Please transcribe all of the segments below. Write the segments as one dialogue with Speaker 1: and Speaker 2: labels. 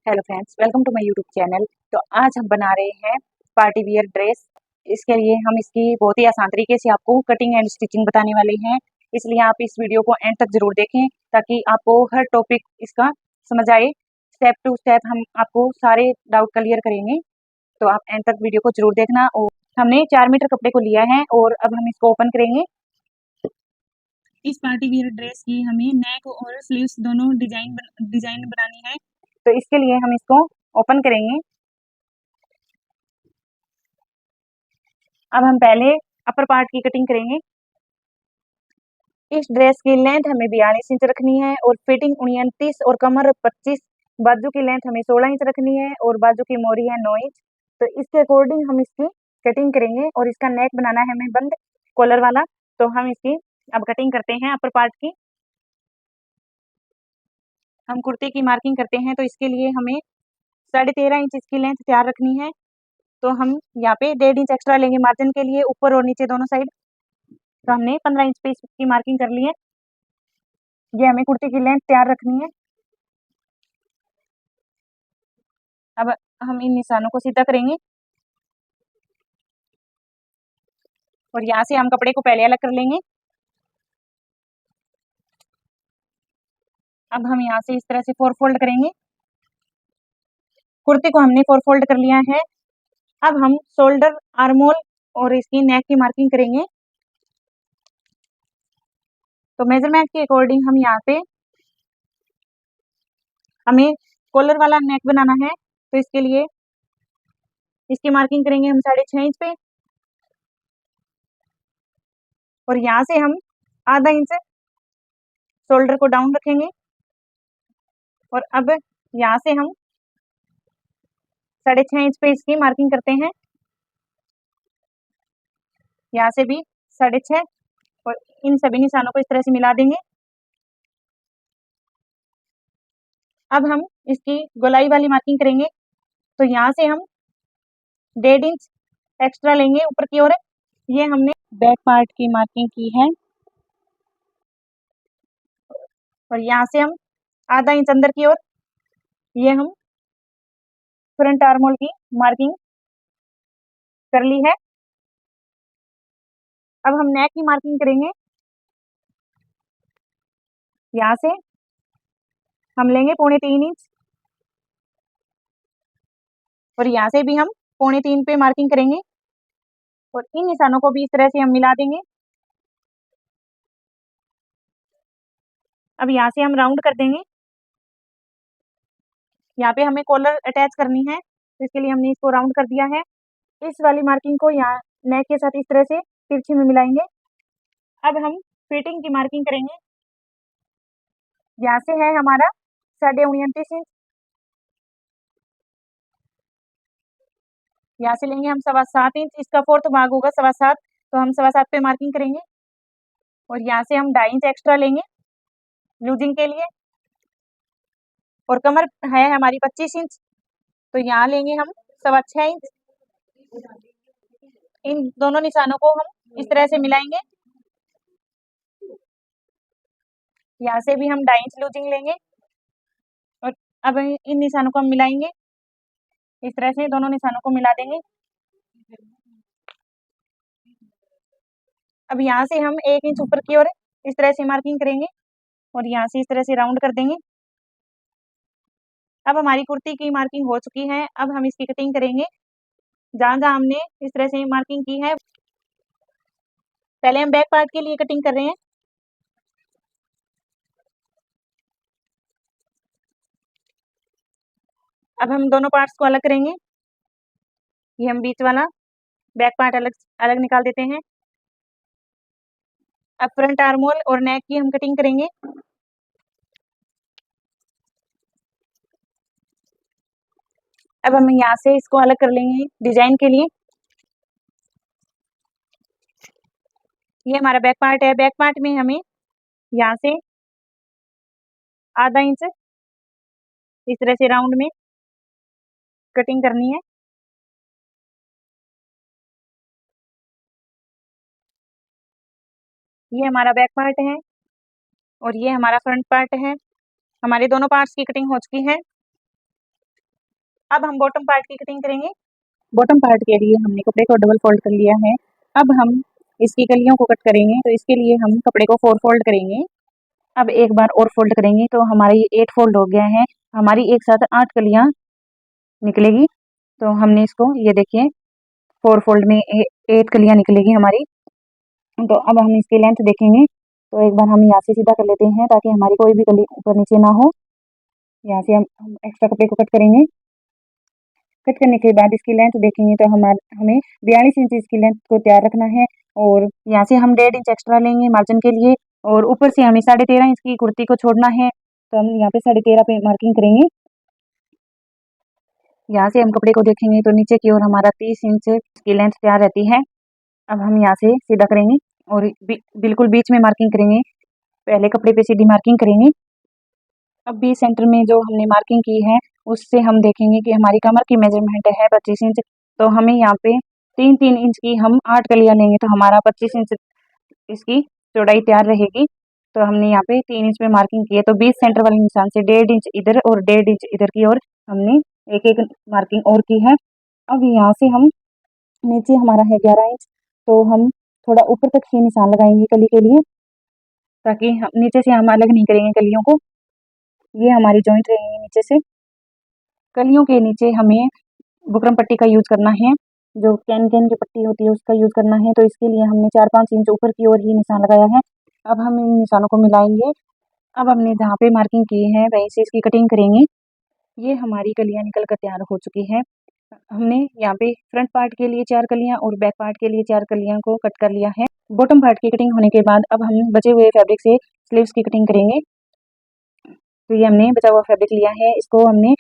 Speaker 1: Hello friends, welcome to my YouTube channel. तो आज हम बना रहे हैं पार्टी वियर ड्रेस। इसके लिए हम इसकी बहुत ही आसान तरीके से आपको कटिंग एंड स्टिचिंग बताने वाले हैं। इसलिए आप इस वीडियो को एंड तक जरूर देखें ताकि आपको हर टॉपिक इसका समझ आए। स्टेप टू स्टेप हम आपको सारे डाउट क्लियर करेंगे, तो आप एंड तक वीडियो को जरूर देखना। और हमने 4 मीटर कपड़े को लिया है और अब हम इसको ओपन करेंगे। इस पार्टी वियर ड्रेस की हमें नेक और स्लीव्स दोनों डिजाइन बनानी है, तो इसके लिए हम इसको ओपन करेंगे। अब हम पहले अपर पार्ट की कटिंग करेंगे। इस ड्रेस की लेंथ हमें 42 इंच रखनी है और फिटिंग 29 और कमर 25। बाजू की लेंथ हमें 16 इंच रखनी है और बाजू की मोरी है 9 इंच। तो इसके अकॉर्डिंग हम इसकी कटिंग करेंगे और इसका नेक बनाना है हमें बंद कॉलर वाला। तो हम इसकी अब कटिंग करते हैं अपर पार्ट की। हम कुर्ते की मार्किंग करते हैं, तो इसके लिए हमें 13.5 इंच इसकी लेंथ तैयार रखनी है। तो हम यहाँ पे 1.5 इंच एक्स्ट्रा लेंगे मार्जिन के लिए, ऊपर और नीचे दोनों साइड। तो हमने 15 इंच पे इसकी मार्किंग कर ली है। ये हमें कुर्ती की लेंथ तैयार रखनी है। अब हम इन निशानों को सीधा करेंगे और यहाँ से हम कपड़े को पहले अलग कर लेंगे। अब हम यहाँ से इस तरह से 4 फोल्ड करेंगे। कुर्ती को हमने 4 फोल्ड कर लिया है। अब हम शोल्डर, आर्मोल और इसकी नेक की मार्किंग करेंगे। तो मेजरमेंट के अकॉर्डिंग हम यहाँ पे हमें कॉलर वाला नेक बनाना है, तो इसके लिए इसकी मार्किंग करेंगे हम 6.5 इंच पे और यहाँ से हम आधा इंच शोल्डर को डाउन रखेंगे और अब यहाँ से हम 6.5 इंच पे इसकी मार्किंग करते हैं। यहाँ से भी 6.5 और इन सभी निशानों को इस तरह से मिला देंगे। अब हम इसकी गोलाई वाली मार्किंग करेंगे, तो यहाँ से हम 1.5 इंच एक्स्ट्रा लेंगे ऊपर की ओर। ये हमने बैक पार्ट की मार्किंग की है और यहाँ से हम आधा इंच अंदर की ओर ये हम फ्रंट आर्मोल की मार्किंग कर ली है। अब हम नेक की मार्किंग करेंगे। यहाँ से हम लेंगे 3.25 इंच और यहाँ से भी हम 3.25 पे मार्किंग करेंगे और इन निशानों को भी इस तरह से हम मिला देंगे। अब यहाँ से हम राउंड कर देंगे। यहाँ पे हमें कॉलर अटैच करनी है, तो इसके लिए हमने इसको राउंड कर दिया है। इस वाली मार्किंग को यहाँ नेक के साथ इस तरह से तिरछी में मिलाएंगे। अब हम फिटिंग की मार्किंग करेंगे। यहाँ से है हमारा 29.5 इंच, यहाँ से लेंगे हम 7.25 इंच, इसका फोर्थ भाग होगा 7.25, तो हम 7.25 पे मार्किंग करेंगे और यहाँ से हम 2.5 इंच एक्स्ट्रा लेंगे लूजिंग के लिए और कमर है हमारी 25 इंच, तो यहाँ लेंगे हम 6.25 इंच। इन दोनों निशानों को हम इस तरह से मिलाएंगे। यहाँ से भी हम 2.5 इंच लूजिंग लेंगे और अब इन निशानों को हम मिलाएंगे। इस तरह से दोनों निशानों को मिला देंगे। अब यहाँ से हम 1 इंच ऊपर की ओर इस तरह से मार्किंग करेंगे और यहाँ से इस तरह से राउंड कर देंगे। अब हमारी कुर्ती की मार्किंग हो चुकी है। अब हम इसकी कटिंग करेंगे। जहाँ जहाँ हमने इस तरह से मार्किंग की है, पहले हम बैक पार्ट के लिए कटिंग कर रहे हैं। अब हम दोनों पार्ट्स को अलग करेंगे। ये हम बीच वाला बैक पार्ट अलग अलग निकाल देते हैं। अब फ्रंट आर्मोल और नेक की हम कटिंग करेंगे। अब हम यहाँ से इसको अलग कर लेंगे डिजाइन के लिए। ये हमारा बैक पार्ट है। बैक पार्ट में हमें यहाँ से आधा इंच इस तरह से राउंड में कटिंग करनी है। ये हमारा बैक पार्ट है और ये हमारा फ्रंट पार्ट है। हमारे दोनों पार्ट्स की कटिंग हो चुकी है। अब हम बॉटम पार्ट की कटिंग करेंगे। बॉटम पार्ट के लिए हमने कपड़े को डबल फोल्ड कर लिया है। अब हम इसकी कलियों को कट करेंगे, तो इसके लिए हम कपड़े को 4 फोल्ड करेंगे। अब एक बार और फोल्ड करेंगे तो हमारा ये 8 फोल्ड हो गया है। हमारी एक साथ 8 कलियां निकलेगी। तो हमने इसको ये देखिए 4 फोल्ड में 8 कलियां निकलेगी हमारी। तो अब हम इसकी लेंथ देखेंगे, तो एक बार हम यहाँ से सीधा कर लेते हैं ताकि हमारी कोई भी कली ऊपर नीचे ना हो। यहाँ से हम एक्स्ट्रा कपड़े को कट करेंगे। कट करने के बाद इसकी लेंथ देखेंगे तो हमें 42 इंच इसकी लेंथ को तैयार रखना है। और यहाँ से हम 1.5 इंच एक्स्ट्रा लेंगे मार्जिन के लिए। और ऊपर से हमें 13.5 इंच की कुर्ती को छोड़ना है, तो हम यहाँ पे 13.5 पे मार्किंग करेंगे। यहाँ से हम कपड़े को देखेंगे तो नीचे की ओर हमारा 30 इंच की लेंथ तैयार रहती है। अब हम यहाँ से सीधा करेंगे और बिल्कुल बीच में मार्किंग करेंगे। पहले कपड़े पे सीधी मार्किंग करेंगे। अब बीच सेंटर में जो हमने मार्किंग की है उससे हम देखेंगे कि हमारी कमर की मेजरमेंट है 25 इंच। तो हमें यहाँ पे 3-3 इंच की हम 8 कलियाँ लेंगे तो हमारा 25 इंच इसकी चौड़ाई तैयार रहेगी। तो हमने यहाँ पे 3 इंच पे मार्किंग की है, तो बीच सेंटर वाले निशान से 1.5 इंच इधर और 1.5 इंच इधर की ओर हमने एक एक मार्किंग और की है। अब यहाँ से हम नीचे हमारा है 11 इंच, तो हम थोड़ा ऊपर तक ही निशान लगाएंगे कली के लिए, ताकि हम नीचे से हम अलग नहीं करेंगे कलियों को। ये हमारी जॉइंट रहेंगी नीचे से। कलियों के नीचे हमें बुकरम पट्टी का यूज करना है, जो कैन कैन की पट्टी होती है उसका यूज करना है। तो इसके लिए हमने 4-5 इंच ऊपर की ओर ही निशान लगाया है। अब हम इन निशानों को मिलाएंगे। अब हमने जहाँ पे मार्किंग की है वहीं से इसकी कटिंग करेंगे। ये हमारी कलियाँ निकल कर तैयार हो चुकी है। हमने यहाँ पे फ्रंट पार्ट के लिए 4 कलियाँ और बैक पार्ट के लिए 4 कलियाँ को कट कर लिया है। बॉटम पार्ट की कटिंग होने के बाद अब हम बचे हुए फैब्रिक से स्लीव्स की कटिंग करेंगे। तो ये हमने बचा हुआ फैब्रिक लिया है, इसको हमने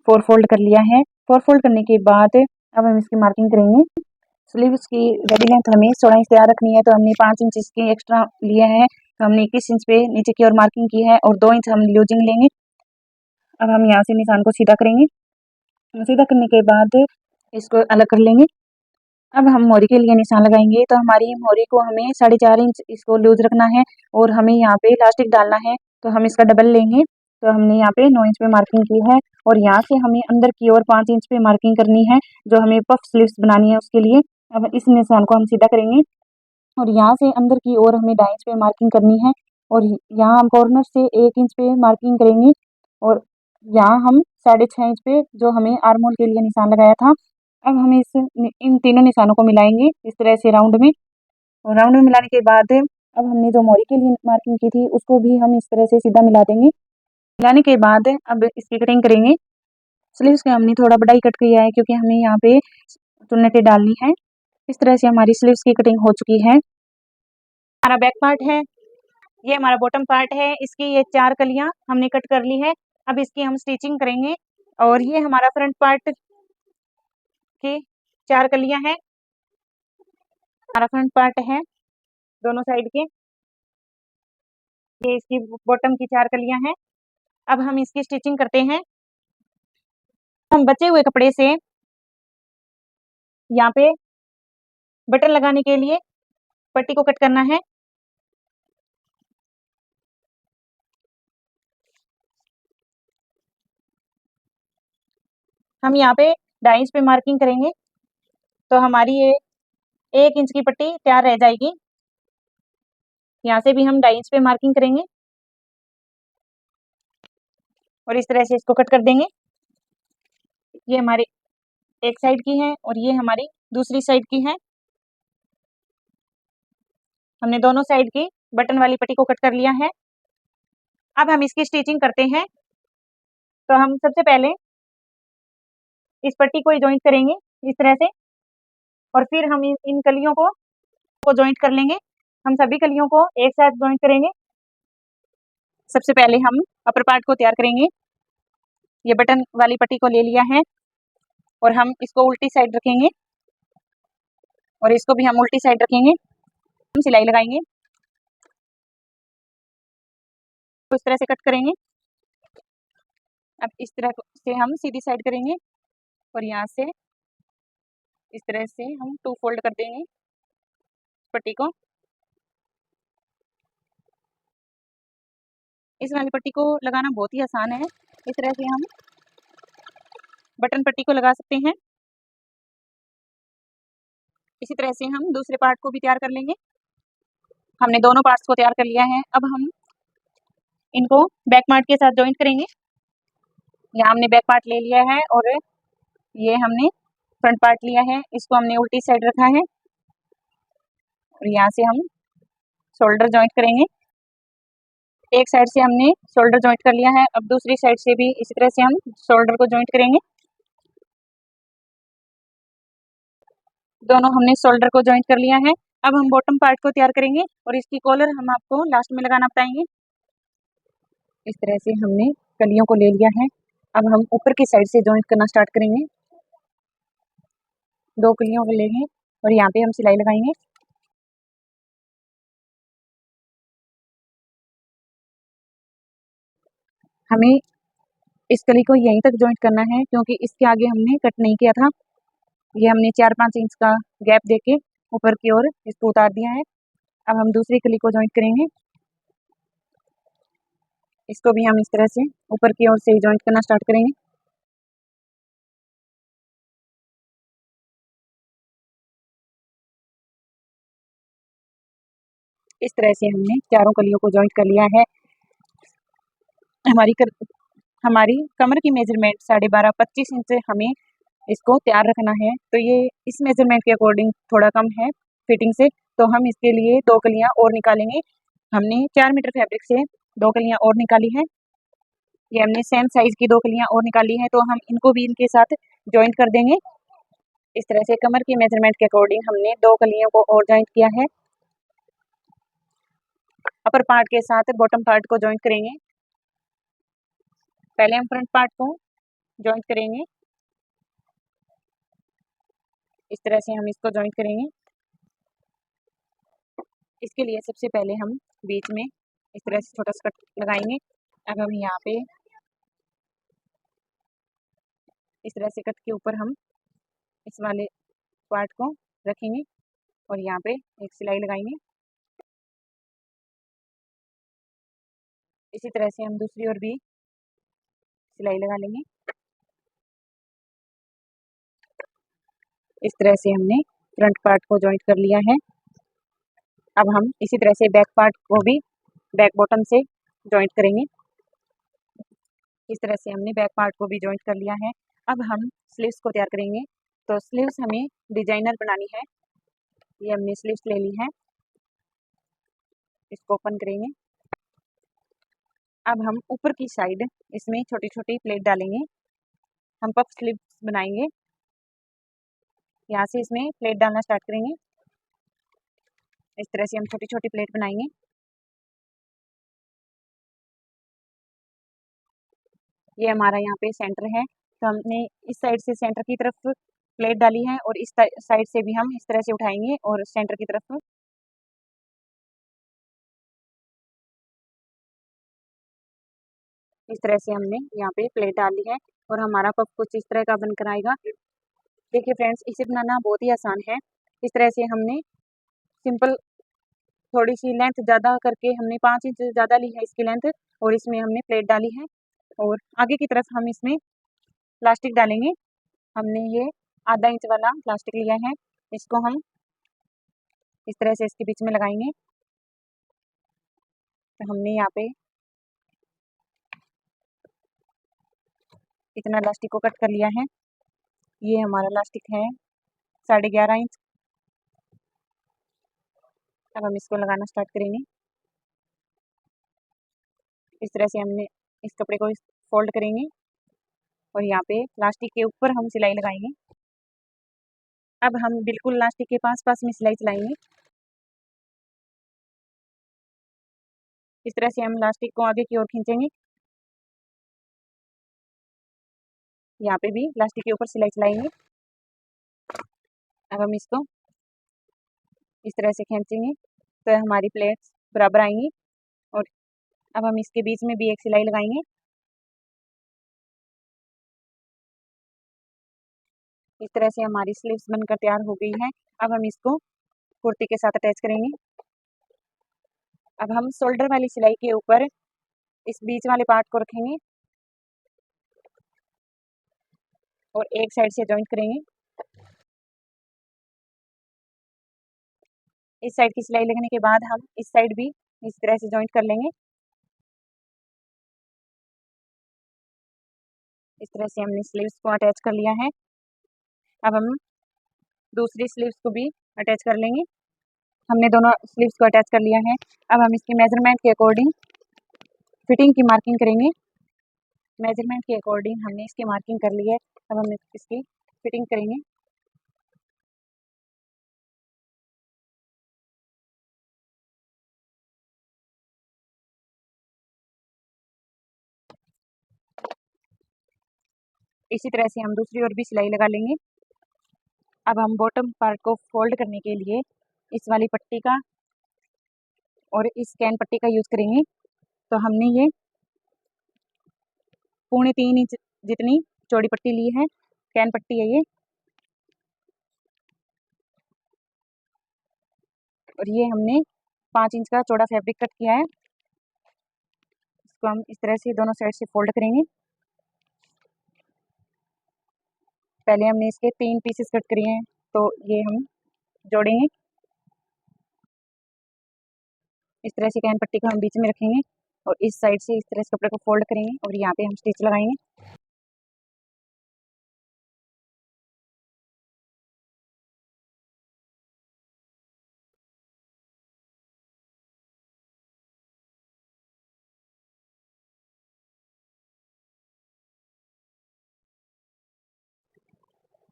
Speaker 1: 4 फोल्ड कर लिया है। 4 फोल्ड करने के बाद अब हम इसकी मार्किंग करेंगे। स्लीव्स की रेडी लेंथ हमें 16 इंच तैयार रखनी है, तो हमने 5 इंच इसकी एक्स्ट्रा लिया है। तो हमने 21 इंच पे नीचे की ओर मार्किंग की है और 2 इंच हम लूजिंग लेंगे। अब हम यहाँ से निशान को सीधा करेंगे। सीधा करने के बाद इसको अलग कर लेंगे। अब हम मोरी के लिए निशान लगाएंगे, तो हमारी मोरी को हमें 4.5 इंच इसको लूज रखना है और हमें यहाँ पे इलास्टिक डालना है, तो हम इसका डबल लेंगे। तो हमने यहाँ पे 9 इंच पे मार्किंग की है और यहाँ से हमें अंदर की ओर 5 इंच पे मार्किंग करनी है, जो हमें पफ स्लीव्स बनानी है उसके लिए। अब इस निशान को हम सीधा करेंगे और यहाँ से अंदर की ओर हमें 2.5 इंच पे मार्किंग करनी है और यहाँ हम कॉर्नर से 1 इंच पे मार्किंग करेंगे और यहाँ हम 6.5 इंच पे जो हमें आर्म होल के लिए निशान लगाया था। अब हम इन तीनों निशानों को मिलाएंगे इस तरह से राउंड में। और राउंड में मिलाने के बाद अब हमने जो मोरी के लिए मार्किंग की थी उसको भी हम इस तरह से सीधा मिला देंगे। मिलाने के बाद अब इसकी कटिंग करेंगे। स्लीव्स का हमने थोड़ा बड़ा ही कट किया है क्योंकि हमें यहाँ पे चुन्नटें डालनी है। इस तरह से हमारी स्लीव्स की कटिंग हो चुकी है। हमारा बैक पार्ट है, ये हमारा बॉटम पार्ट है। इसकी ये 4 कलियां हमने कट कर ली है। अब इसकी हम स्टिचिंग करेंगे। और ये हमारा फ्रंट पार्ट की 4 कलियां हैं। हमारा फ्रंट पार्ट है दोनों साइड के। ये इसकी बॉटम की 4 कलियां हैं। अब हम इसकी स्टिचिंग करते हैं। हम बचे हुए कपड़े से यहाँ पे बटन लगाने के लिए पट्टी को कट करना है। हम यहाँ पे 2.5 इंच पे मार्किंग करेंगे, तो हमारी ये 1 इंच की पट्टी तैयार रह जाएगी। यहाँ से भी हम 2.5 इंच पे मार्किंग करेंगे और इस तरह से इसको कट कर देंगे। ये हमारी एक साइड की है और ये हमारी दूसरी साइड की है। हमने दोनों साइड की बटन वाली पट्टी को कट कर लिया है। अब हम इसकी स्टिचिंग करते हैं। तो हम सबसे पहले इस पट्टी को जॉइंट करेंगे इस तरह से और फिर हम इन कलियों को जॉइंट कर लेंगे। हम सभी कलियों को एक साथ जॉइंट करेंगे। सबसे पहले हम अपर पार्ट को तैयार करेंगे। ये बटन वाली पट्टी को ले लिया है और हम इसको उल्टी साइड रखेंगे और इसको भी हम उल्टी साइड रखेंगे। हम सिलाई लगाएंगे तो इस तरह से कट करेंगे। अब इस तरह से हम सीधी साइड करेंगे और यहाँ से इस तरह से हम 2 फोल्ड कर देंगे पट्टी को। इस वाली पट्टी को लगाना बहुत ही आसान है। इस तरह से हम बटन पट्टी को लगा सकते हैं। इसी तरह से हम दूसरे पार्ट को भी तैयार कर लेंगे। हमने दोनों पार्ट्स को तैयार कर लिया है। अब हम इनको बैक पार्ट के साथ जॉइंट करेंगे। यहाँ हमने बैक पार्ट ले लिया है और ये हमने फ्रंट पार्ट लिया है। इसको हमने उल्टी साइड रखा है और यहाँ से हम शोल्डर जॉइंट करेंगे। एक साइड से हमने शोल्डर जॉइंट कर लिया है। अब दूसरी साइड से भी इसी तरह से हम शोल्डर को जॉइंट करेंगे। दोनों हमने शोल्डर को जॉइंट कर लिया है। अब हम बॉटम पार्ट को तैयार करेंगे और इसकी कॉलर हम आपको लास्ट में लगाना बताएंगे। इस तरह से हमने कलियों को ले लिया है। अब हम ऊपर की साइड से जॉइंट करना स्टार्ट करेंगे। दो कलियों को लेंगे और यहाँ पे हम सिलाई लगाएंगे। हमें इस कली को यहीं तक जॉइंट करना है क्योंकि इसके आगे हमने कट नहीं किया था। ये हमने 4-5 इंच का गैप देके ऊपर की ओर इसको उतार दिया है। अब हम दूसरी कली को जॉइंट करेंगे। इसको भी हम इस तरह से ऊपर की ओर से जॉइंट करना स्टार्ट करेंगे। इस तरह से हमने चारों कलियों को जॉइंट कर लिया है। हमारी हमारी कमर की मेजरमेंट 12.5-25 इंच हमें इसको तैयार रखना है। तो ये इस मेजरमेंट के अकॉर्डिंग थोड़ा कम है फिटिंग से, तो हम इसके लिए 2 कलियां और निकालेंगे। हमने 4 मीटर फैब्रिक से 2 कलियां और निकाली है। ये हमने सेम साइज की 2 कलियां और निकाली है, तो हम इनको भी इनके साथ जॉइंट कर देंगे। इस तरह से कमर की मेजरमेंट के अकॉर्डिंग हमने 2 कलियों को और जॉइंट किया है। अपर पार्ट के साथ बॉटम पार्ट को जॉइंट करेंगे। पहले हम फ्रंट पार्ट को जॉइंट करेंगे। इस तरह से हम इसको जॉइंट करेंगे। इसके लिए सबसे पहले हम बीच में इस तरह से छोटा सा कट लगाएंगे। अब हम यहाँ पे इस तरह से कट के ऊपर हम इस वाले पार्ट को रखेंगे और यहाँ पे एक सिलाई लगाएंगे। इसी तरह से हम दूसरी ओर भी सिलाई लगा लेंगे। इस तरह से हमने फ्रंट पार्ट को जॉइंट कर लिया है। अब हम इसी तरह से बैक पार्ट को भी बैक बॉटम से जॉइंट करेंगे। इस तरह से हमने बैक पार्ट को भी जॉइंट कर लिया है। अब हम स्लीव्स को तैयार करेंगे। तो स्लीव्स हमें डिजाइनर बनानी है। ये हमने स्लीव्स ले ली है। इसको ओपन करेंगे। अब हम ऊपर की साइड इसमें छोटी छोटी प्लेट डालेंगे। हम पफ स्लीव्स बनाएंगे। यहाँ से इसमें प्लेट डालना स्टार्ट करेंगे। इस तरह से हम छोटी छोटी प्लेट बनाएंगे। ये हमारा यहाँ पे सेंटर है, तो हमने इस साइड से सेंटर की तरफ प्लेट डाली है और इस साइड से भी हम इस तरह से उठाएंगे और सेंटर की तरफ इस तरह से हमने यहाँ पे प्लेट डाली है और हमारा पफ कुछ इस तरह का बनकर आएगा। देखिए फ्रेंड्स, इसे बनाना बहुत ही आसान है। इस तरह से हमने सिंपल थोड़ी सी लेंथ ज़्यादा करके हमने 5 इंच ज़्यादा ली है इसकी लेंथ और इसमें हमने प्लेट डाली है और आगे की तरफ हम इसमें प्लास्टिक डालेंगे। हमने ये आधा इंच वाला प्लास्टिक लिया है। इसको हम इस तरह से इसके बीच में लगाएंगे। तो हमने यहाँ पे इतना इलास्टिक को कट कर लिया है। ये हमारा इलास्टिक है 11.5 इंच। अब हम इसको लगाना स्टार्ट करेंगे। इस तरह से हमने इस कपड़े को फोल्ड करेंगे और यहाँ पे इलास्टिक के ऊपर हम सिलाई लगाएंगे। अब हम बिल्कुल इलास्टिक के पास पास में सिलाई चलाएंगे। इस तरह से हम इलास्टिक को आगे की ओर खींचेंगे। यहाँ पे भी इलास्टिक के ऊपर सिलाई चलाएंगे। अब हम इसको इस तरह से खींचेंगे तो हमारी प्लेट्स बराबर आएंगी और अब हम इसके बीच में भी एक सिलाई लगाएंगे। इस तरह से हमारी स्लीव्स बनकर तैयार हो गई है। अब हम इसको कुर्ती के साथ अटैच करेंगे। अब हम शोल्डर वाली सिलाई के ऊपर इस बीच वाले पार्ट को रखेंगे। और एक साइड से जॉइंट करेंगे। इस साइड की सिलाई लगने के बाद हम इस साइड भी इस तरह से जॉइंट कर लेंगे। इस तरह से हमने स्लीव्स को अटैच कर लिया है। अब हम दूसरी स्लीव्स को भी अटैच कर लेंगे। हमने दोनों स्लीव्स को अटैच कर लिया है। अब हम इसकी मेजरमेंट के अकॉर्डिंग फिटिंग की मार्किंग करेंगे। मेजरमेंट के अकॉर्डिंग हमने इसकी मार्किंग कर ली है। अब हम इसकी फिटिंग करेंगे। इसी तरह से हम दूसरी ओर भी सिलाई लगा लेंगे। अब हम बॉटम पार्ट को फोल्ड करने के लिए इस वाली पट्टी का और इस कैन पट्टी का यूज़ करेंगे। तो हमने ये 3.25 इंच जितनी चौड़ी पट्टी ली है, कैन पट्टी है ये। और ये हमने 5 इंच का चौड़ा फैब्रिक कट किया है। इसको हम इस तरह से दोनों साइड से फोल्ड करेंगे। पहले हमने इसके 3 पीसेस कट किए हैं, तो ये हम जोड़ेंगे। इस तरह से कैन पट्टी को हम बीच में रखेंगे और इस साइड से इस तरह से कपड़े को फोल्ड करेंगे और यहाँ पे हम स्टिच लगाएंगे।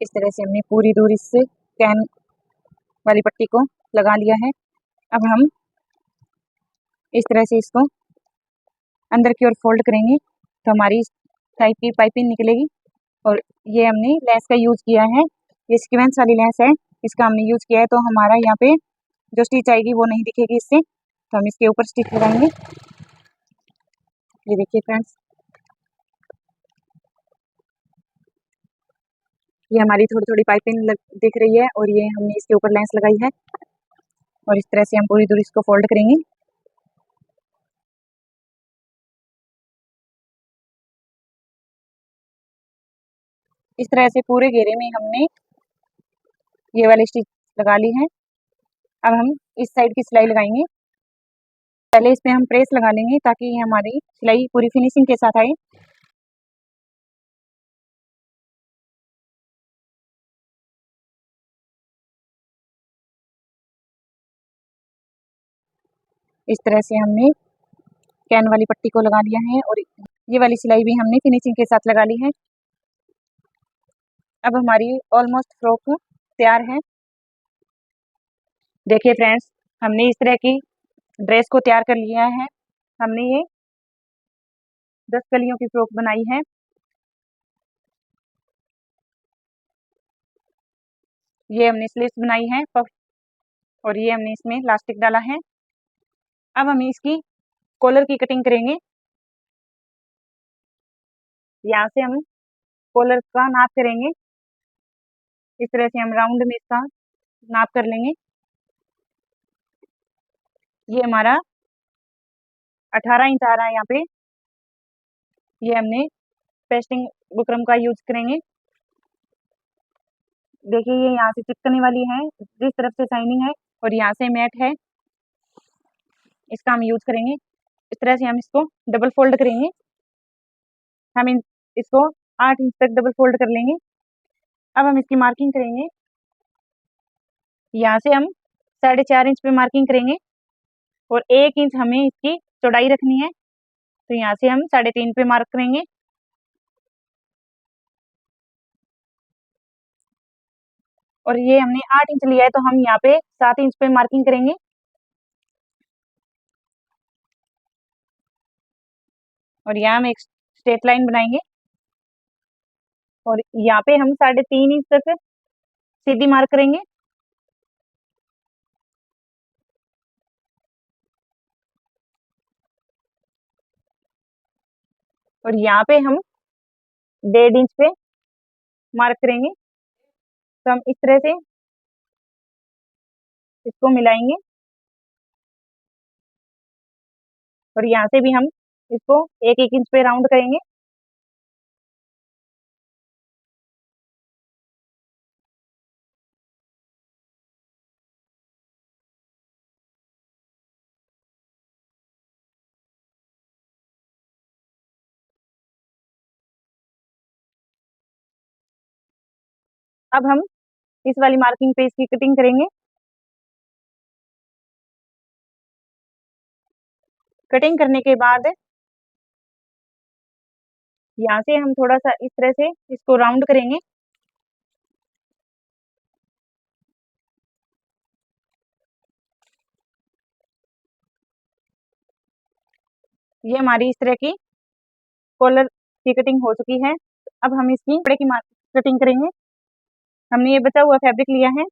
Speaker 1: इस तरह से हमने पूरी दूरी से कैन वाली पट्टी को लगा लिया है। अब हम इस तरह से इसको अंदर की ओर फोल्ड करेंगे तो हमारी इस टाइप की पाइपिंग निकलेगी। और ये हमने लेस का यूज़ किया है, ये सीक्वेंस वाली लेस है, इसका हमने यूज़ किया है। तो हमारा यहाँ पे जो स्टिच आएगी वो नहीं दिखेगी इससे, तो हम इसके ऊपर स्टिच लगाएंगे। ये देखिए फ्रेंड्स, ये हमारी थोड़ी थोड़ी पाइपिंग दिख रही है और ये हमने इसके ऊपर लेस लगाई है। और इस तरह से हम पूरी दूरी इसको फोल्ड करेंगे। इस तरह से पूरे घेरे में हमने ये वाली स्टिच लगा ली है। अब हम इस साइड की सिलाई लगाएंगे। पहले इस पे हम प्रेस लगा लेंगे ताकि ये हमारी सिलाई पूरी फिनिशिंग के साथ आए। इस तरह से हमने कैन वाली पट्टी को लगा लिया है और ये वाली सिलाई भी हमने फिनिशिंग के साथ लगा ली है। अब हमारी ऑलमोस्ट फ्रॉक तैयार है। देखिए फ्रेंड्स, हमने इस तरह की ड्रेस को तैयार कर लिया है। हमने ये 10 कलियों की फ्रॉक बनाई है। ये हमने स्लीव्स बनाई है पफ, और ये हमने इसमें इलास्टिक डाला है। अब हम इसकी कॉलर की कटिंग करेंगे। यहाँ से हम कॉलर का नाप करेंगे। इस तरह से हम राउंड में इसका नाप कर लेंगे। ये हमारा 18 इंच आ रहा है यहाँ पे। ये हमने पेस्टिंग बुकरम का यूज करेंगे। देखिए ये यहाँ से चिपकने वाली है, जिस तरफ से शाइनिंग है, और यहाँ से मैट है, इसका हम यूज करेंगे। इस तरह से हम इसको डबल फोल्ड करेंगे। हम इसको 8 इंच तक डबल फोल्ड कर लेंगे। अब हम इसकी मार्किंग करेंगे। यहाँ से हम 4.5 इंच पे मार्किंग करेंगे और 1 इंच हमें इसकी चौड़ाई रखनी है, तो यहाँ से हम 3.5 पे मार्क करेंगे। और ये हमने 8 इंच लिया है, तो हम यहाँ पे 7 इंच पे मार्किंग करेंगे। और यहाँ हम एक स्ट्रेट लाइन बनाएंगे और यहाँ पे हम 3.5 इंच तक सीधी मार्क करेंगे। और यहाँ पे हम 1.5 इंच पे मार्क करेंगे। तो हम इस तरह से इसको मिलाएंगे और यहाँ से भी हम इसको 1-1 इंच पे राउंड करेंगे। अब हम इस वाली मार्किंग पे इसकी कटिंग करेंगे। कटिंग करने के बाद यहाँ से हम थोड़ा सा इस तरह से इसको राउंड करेंगे। ये हमारी इस तरह की कॉलर की कटिंग हो चुकी है। अब हम इसकी कपड़े की कटिंग करेंगे। हमने ये बचा हुआ फैब्रिक लिया है।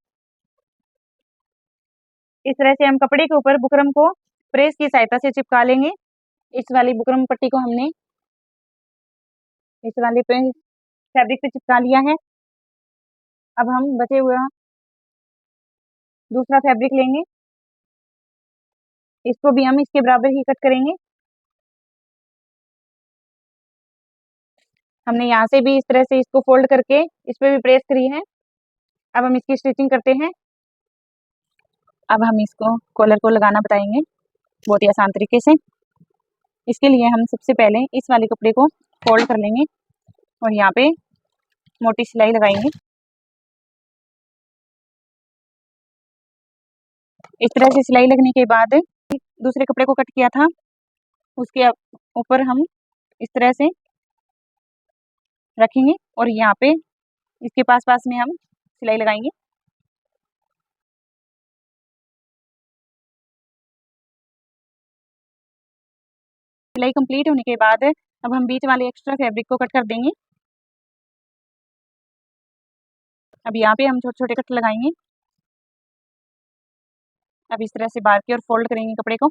Speaker 1: इस तरह से हम कपड़े के ऊपर बुकरम को प्रेस की सहायता से चिपका लेंगे। इस वाली बुकरम पट्टी को हमने इस वाले फैब्रिक पे चिपका लिया है। अब हम बचे हुए दूसरा फैब्रिक लेंगे, इसको भी हम इसके बराबर ही कट करेंगे। हमने यहाँ से भी इस तरह से इसको फोल्ड करके इस पे भी प्रेस करी है। अब हम इसकी स्टिचिंग करते हैं। अब हम इसको कॉलर को लगाना बताएंगे बहुत ही आसान तरीके से। इसके लिए हम सबसे पहले इस वाले कपड़े को फोल्ड कर लेंगे और यहाँ पे मोटी सिलाई लगाएंगे। इस तरह से सिलाई लगने के बाद दूसरे कपड़े को कट किया था उसके ऊपर हम इस तरह से रखेंगे और यहाँ पे इसके पास पास में हम सिलाई लगाएंगे। सिलाई कंप्लीट होने के बाद अब हम बीच वाले एक्स्ट्रा फैब्रिक को कट कर देंगे। अब यहाँ पे हम छोटे छोटे कट लगाएंगे। अब इस तरह से बार की और फोल्ड करेंगे कपड़े को,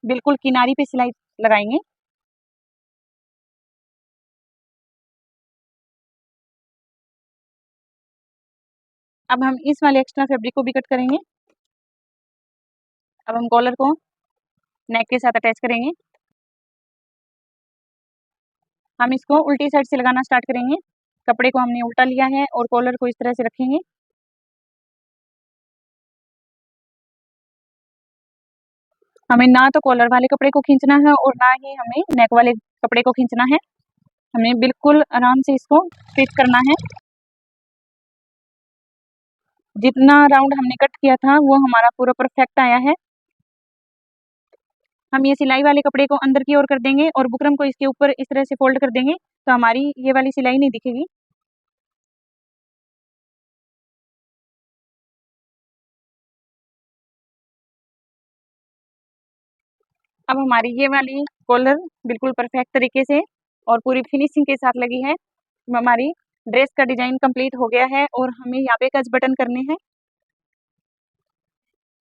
Speaker 1: बिल्कुल किनारी पे सिलाई लगाएंगे। अब हम इस वाले एक्स्ट्रा फैब्रिक को भी कट करेंगे। अब हम कॉलर को नेक के साथ अटैच करेंगे। हम इसको उल्टी साइड से लगाना स्टार्ट करेंगे। कपड़े को हमने उल्टा लिया है और कॉलर को इस तरह से रखेंगे। हमें ना तो कॉलर वाले कपड़े को खींचना है और ना ही हमें नेक वाले कपड़े को खींचना है। हमें बिल्कुल आराम से इसको फिट करना है। जितना राउंड हमने कट किया था वो हमारा पूरा परफेक्ट आया है। हम ये सिलाई वाले कपड़े को अंदर की ओर कर देंगे और बुकरम को इसके ऊपर इस तरह से फोल्ड कर देंगे तो हमारी ये वाली सिलाई नहीं दिखेगी। अब हमारी ये वाली कॉलर बिल्कुल परफेक्ट तरीके से और पूरी फिनिशिंग के साथ लगी है। हमारी ड्रेस का डिजाइन कंप्लीट हो गया है और हमें यहाँ पे कच बटन करने हैं।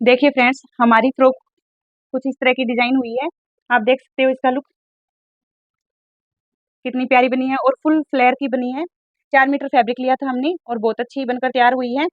Speaker 1: देखिए फ्रेंड्स, हमारी फ्रॉक कुछ इस तरह की डिजाइन हुई है। आप देख सकते हो इसका लुक कितनी प्यारी बनी है और फुल फ्लेयर की बनी है। 4 मीटर फैब्रिक लिया था हमने और बहुत अच्छी बनकर तैयार हुई है।